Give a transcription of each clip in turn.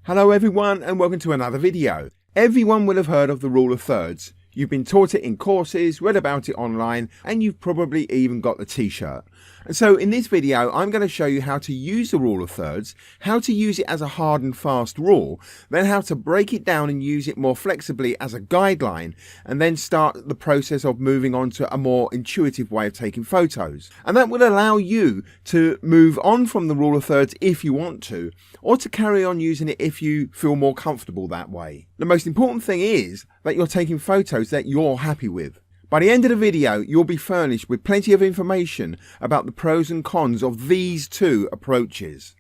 Hello everyone and welcome to another video. Everyone will have heard of the rule of thirds. You've been taught it in courses, read about it online, and you've probably even got the t-shirt. And so in this video, I'm going to show you how to use the rule of thirds, how to use it as a hard and fast rule, then how to break it down and use it more flexibly as a guideline, and then start the process of moving on to a more intuitive way of taking photos. And that will allow you to move on from the rule of thirds if you want to, or to carry on using it if you feel more comfortable that way. The most important thing is that you're taking photos that you're happy with. By the end of the video, you'll be furnished with plenty of information about the pros and cons of these two approaches.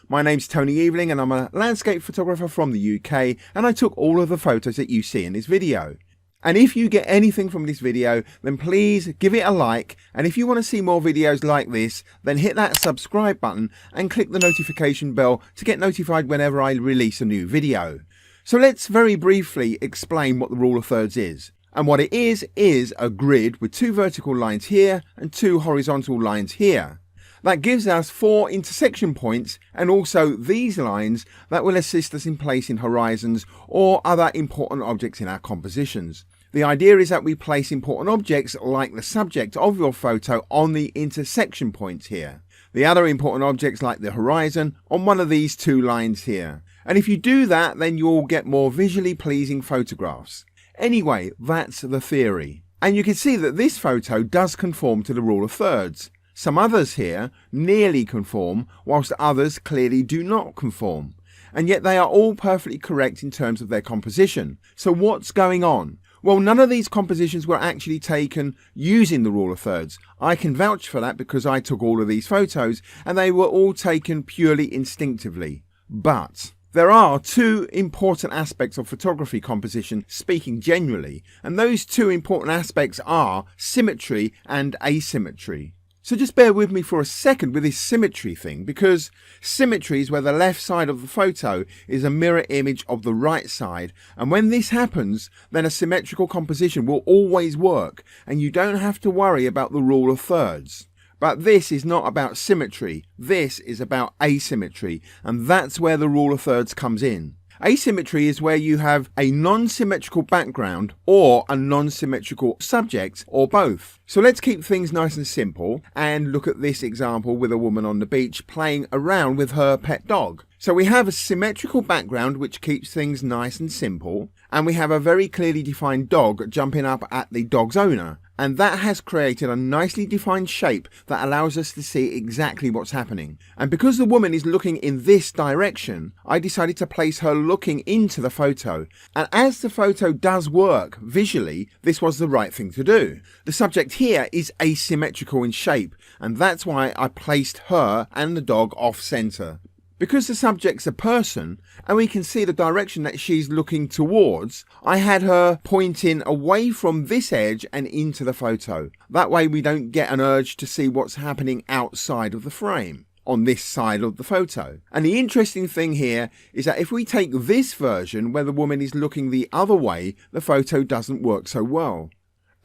My name's Tony Eveling and I'm a landscape photographer from the UK, and I took all of the photos that you see in this video. And if you get anything from this video, then please give it a like, and if you want to see more videos like this, then hit that subscribe button and click the notification bell to get notified whenever I release a new video. So let's very briefly explain what the rule of thirds is. And what it is a grid with two vertical lines here and two horizontal lines here. That gives us 4 intersection points and also these lines that will assist us in placing horizons or other important objects in our compositions. The idea is that we place important objects like the subject of your photo on the intersection points here. The other important objects like the horizon on one of these two lines here. And if you do that, then you'll get more visually pleasing photographs. Anyway, that's the theory. And you can see that this photo does conform to the rule of thirds. Some others here nearly conform, whilst others clearly do not conform. And yet they are all perfectly correct in terms of their composition. So what's going on? Well, none of these compositions were actually taken using the rule of thirds. I can vouch for that because I took all of these photos and they were all taken purely instinctively. But there are two important aspects of photography composition, speaking generally, and those two important aspects are symmetry and asymmetry. So just bear with me for a second with this symmetry thing, because symmetry is where the left side of the photo is a mirror image of the right side, and when this happens, then a symmetrical composition will always work, and you don't have to worry about the rule of thirds. But this is not about symmetry, this is about asymmetry, and that's where the rule of thirds comes in. Asymmetry is where you have a non-symmetrical background or a non-symmetrical subject or both. So let's keep things nice and simple and look at this example with a woman on the beach playing around with her pet dog. So we have a symmetrical background which keeps things nice and simple, and we have a very clearly defined dog jumping up at the dog's owner. And that has created a nicely defined shape that allows us to see exactly what's happening. And because the woman is looking in this direction, I decided to place her looking into the photo. And as the photo does work visually, this was the right thing to do. The subject here is asymmetrical in shape, and that's why I placed her and the dog off center. Because the subject's a person, and we can see the direction that she's looking towards, I had her pointing away from this edge and into the photo. That way we don't get an urge to see what's happening outside of the frame, on this side of the photo. And the interesting thing here is that if we take this version where the woman is looking the other way, the photo doesn't work so well.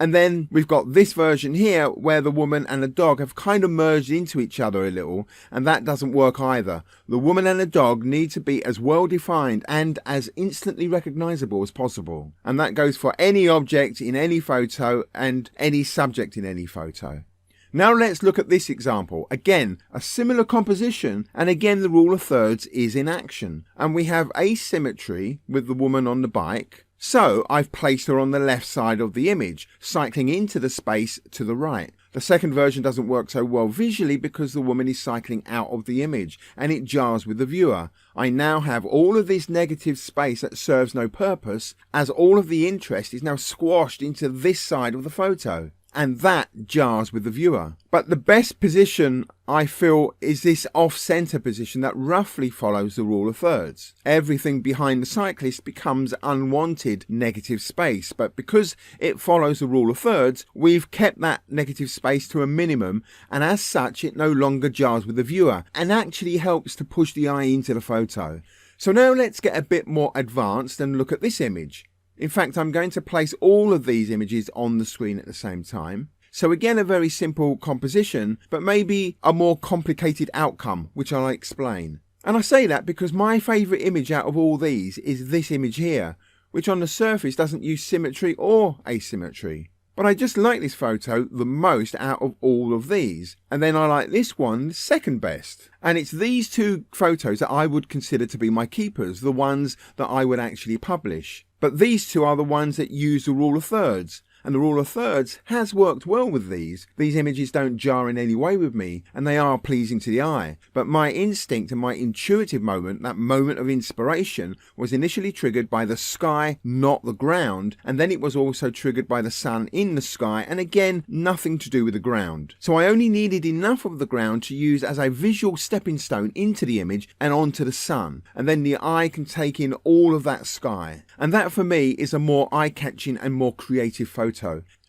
And then we've got this version here where the woman and the dog have kind of merged into each other a little, and that doesn't work either. The woman and the dog need to be as well defined and as instantly recognizable as possible. And that goes for any object in any photo and any subject in any photo. Now let's look at this example. Again, a similar composition, and again the rule of thirds is in action. And we have asymmetry with the woman on the bike. So I've placed her on the left side of the image, cycling into the space to the right. The second version doesn't work so well visually because the woman is cycling out of the image and it jars with the viewer. I now have all of this negative space that serves no purpose, as all of the interest is now squashed into this side of the photo. And that jars with the viewer. But the best position, I feel, is this off-center position that roughly follows the rule of thirds. Everything behind the cyclist becomes unwanted negative space, but because it follows the rule of thirds, we've kept that negative space to a minimum, and as such it no longer jars with the viewer and actually helps to push the eye into the photo. So now let's get a bit more advanced and look at this image. In fact, I'm going to place all of these images on the screen at the same time. So again, a very simple composition, but maybe a more complicated outcome, which I'll explain. And I say that because my favourite image out of all these is this image here, which on the surface doesn't use symmetry or asymmetry. But I just like this photo the most out of all of these. And then I like this one second best. And it's these two photos that I would consider to be my keepers, the ones that I would actually publish. But these two are the ones that use the rule of thirds. And the rule of thirds has worked well with these. These images don't jar in any way with me, and they are pleasing to the eye. But my instinct and my intuitive moment, that moment of inspiration, was initially triggered by the sky, not the ground, and then it was also triggered by the sun in the sky, and again, nothing to do with the ground. So I only needed enough of the ground to use as a visual stepping stone into the image and onto the sun, and then the eye can take in all of that sky. And that for me is a more eye-catching and more creative photo.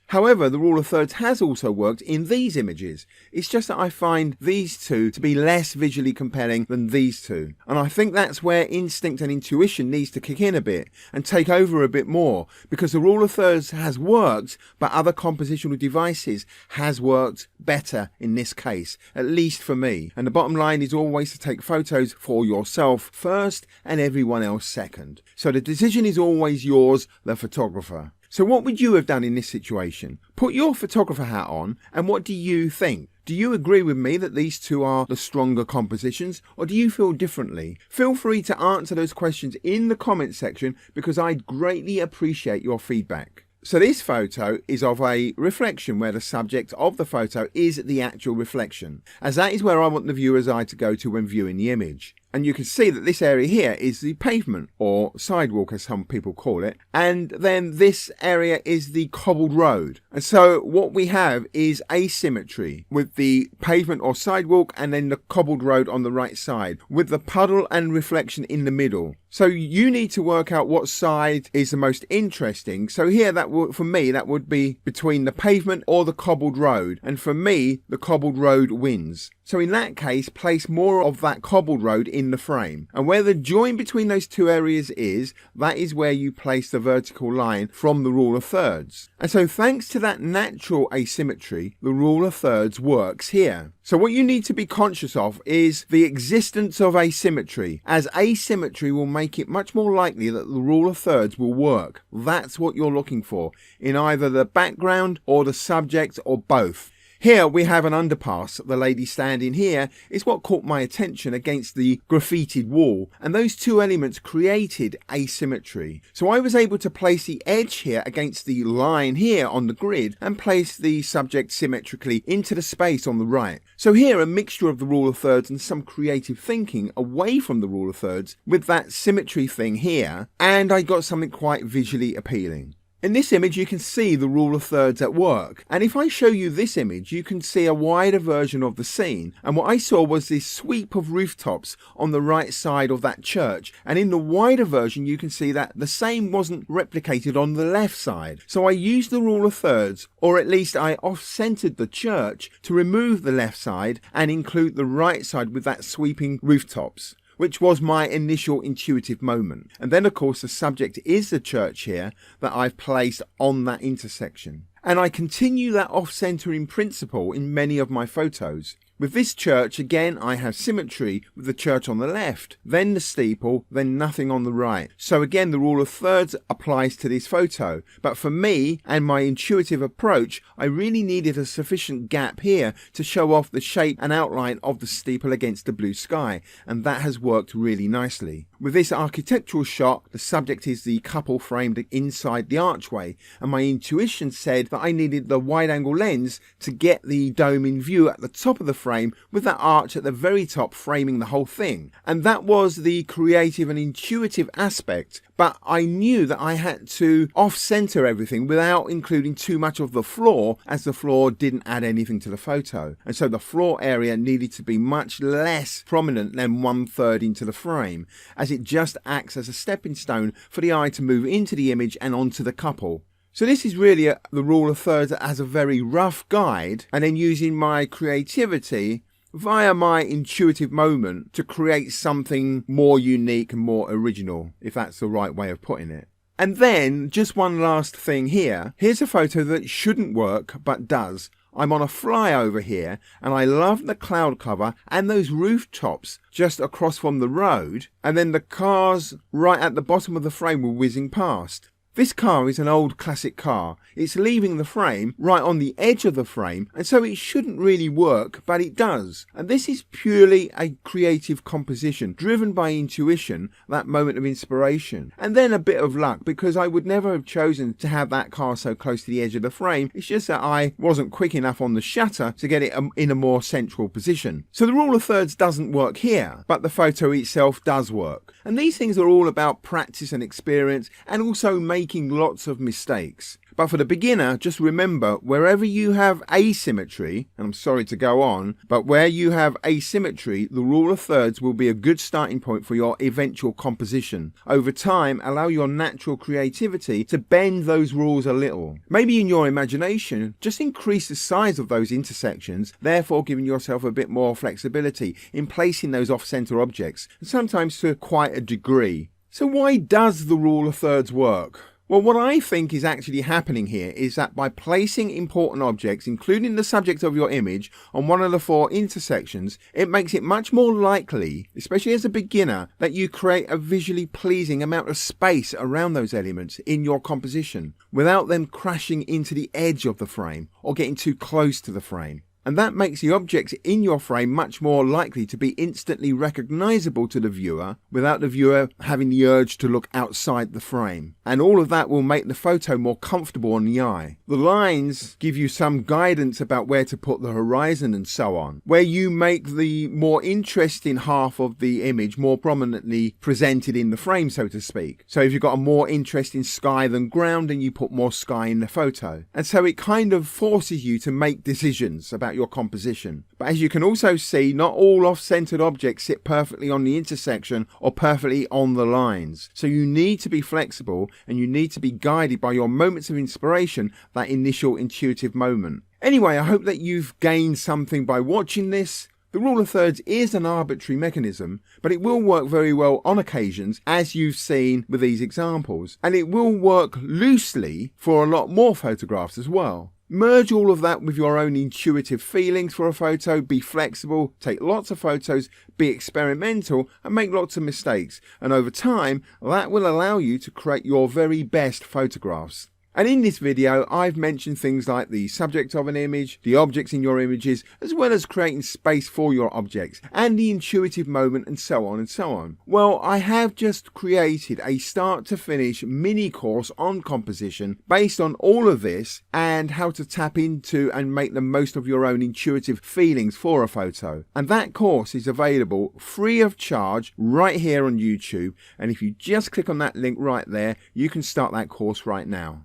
However, the rule of thirds has also worked in these images. It's just that I find these two to be less visually compelling than these two. And I think that's where instinct and intuition needs to kick in a bit and take over a bit more, because the rule of thirds has worked, but other compositional devices has worked better in this case, at least for me. And the bottom line is always to take photos for yourself first and everyone else second. So the decision is always yours, the photographer. So what would you have done in this situation? Put your photographer hat on, and what do you think? Do you agree with me that these two are the stronger compositions, or do you feel differently? Feel free to answer those questions in the comment section, because I'd greatly appreciate your feedback. So this photo is of a reflection where the subject of the photo is the actual reflection, as that is where I want the viewer's eye to go to when viewing the image. And you can see that this area here is the pavement, or sidewalk as some people call it. And then this area is the cobbled road. And so what we have is asymmetry with the pavement or sidewalk and then the cobbled road on the right side, with the puddle and reflection in the middle. So you need to work out what side is the most interesting. So here, for me, that would be between the pavement or the cobbled road. And for me, the cobbled road wins. So in that case, place more of that cobbled road in the frame. And where the join between those two areas is, that is where you place the vertical line from the rule of thirds. And so thanks to that natural asymmetry, the rule of thirds works here. So what you need to be conscious of is the existence of asymmetry, as asymmetry will make it much more likely that the rule of thirds will work. That's what you're looking for in either the background or the subject or both. Here we have an underpass. The lady standing here is what caught my attention against the graffitied wall, and those two elements created asymmetry. So I was able to place the edge here against the line here on the grid and place the subject symmetrically into the space on the right. So here a mixture of the rule of thirds and some creative thinking away from the rule of thirds with that symmetry thing here, and I got something quite visually appealing. In this image you can see the rule of thirds at work, and if I show you this image you can see a wider version of the scene, and what I saw was this sweep of rooftops on the right side of that church, and in the wider version you can see that the same wasn't replicated on the left side. So I used the rule of thirds, or at least I off-centered the church to remove the left side and include the right side with that sweeping rooftops, which was my initial intuitive moment. And then of course the subject is the church here that I've placed on that intersection. And I continue that off-centering principle in many of my photos. With this church, again, I have symmetry with the church on the left, then the steeple, then nothing on the right. So again, the rule of thirds applies to this photo. But for me and my intuitive approach, I really needed a sufficient gap here to show off the shape and outline of the steeple against the blue sky. And that has worked really nicely. With this architectural shot, the subject is the couple framed inside the archway. And my intuition said that I needed the wide-angle lens to get the dome in view at the top of the frame, with that arch at the very top framing the whole thing. And that was the creative and intuitive aspect, but I knew that I had to off-center everything without including too much of the floor, as the floor didn't add anything to the photo. And so the floor area needed to be much less prominent than 1/3 into the frame, as it just acts as a stepping stone for the eye to move into the image and onto the couple. So this is really the rule of thirds as a very rough guide, and then using my creativity via my intuitive moment to create something more unique and more original, if that's the right way of putting it. And then just one last thing here. Here's a photo that shouldn't work but does. I'm on a flyover here and I love the cloud cover and those rooftops just across from the road, and then the cars right at the bottom of the frame were whizzing past. This car is an old classic car. It's leaving the frame right on the edge of the frame, and so it shouldn't really work, but it does. And this is purely a creative composition, driven by intuition, that moment of inspiration. And then a bit of luck, because I would never have chosen to have that car so close to the edge of the frame. It's just that I wasn't quick enough on the shutter to get it in a more central position. So the rule of thirds doesn't work here, but the photo itself does work. And these things are all about practice and experience, and also making lots of mistakes. But for the beginner, just remember, wherever you have asymmetry, and I'm sorry to go on, but where you have asymmetry, the rule of thirds will be a good starting point for your eventual composition. Over time, allow your natural creativity to bend those rules a little. Maybe in your imagination, just increase the size of those intersections, therefore giving yourself a bit more flexibility in placing those off-center objects, and sometimes to quite a degree. So why does the rule of thirds work? Well, what I think is actually happening here is that by placing important objects, including the subject of your image, on one of the four intersections, it makes it much more likely, especially as a beginner, that you create a visually pleasing amount of space around those elements in your composition, without them crashing into the edge of the frame or getting too close to the frame. And that makes the objects in your frame much more likely to be instantly recognizable to the viewer without the viewer having the urge to look outside the frame. And all of that will make the photo more comfortable on the eye. The lines give you some guidance about where to put the horizon and so on, where you make the more interesting half of the image more prominently presented in the frame, so to speak. So if you've got a more interesting sky than ground, then you put more sky in the photo. And so it kind of forces you to make decisions about your composition. But as you can also see, not all off-centered objects sit perfectly on the intersection or perfectly on the lines. So you need to be flexible, and you need to be guided by your moments of inspiration, that initial intuitive moment. Anyway, I hope that you've gained something by watching this. The rule of thirds is an arbitrary mechanism, but it will work very well on occasions, as you've seen with these examples. And it will work loosely for a lot more photographs as well. Merge all of that with your own intuitive feelings for a photo, be flexible, take lots of photos, be experimental, and make lots of mistakes. And over time, that will allow you to create your very best photographs. And in this video, I've mentioned things like the subject of an image, the objects in your images, as well as creating space for your objects, and the intuitive moment, and so on and so on. Well, I have just created a start to finish mini course on composition based on all of this and how to tap into and make the most of your own intuitive feelings for a photo. And that course is available free of charge right here on YouTube. And if you just click on that link right there, you can start that course right now.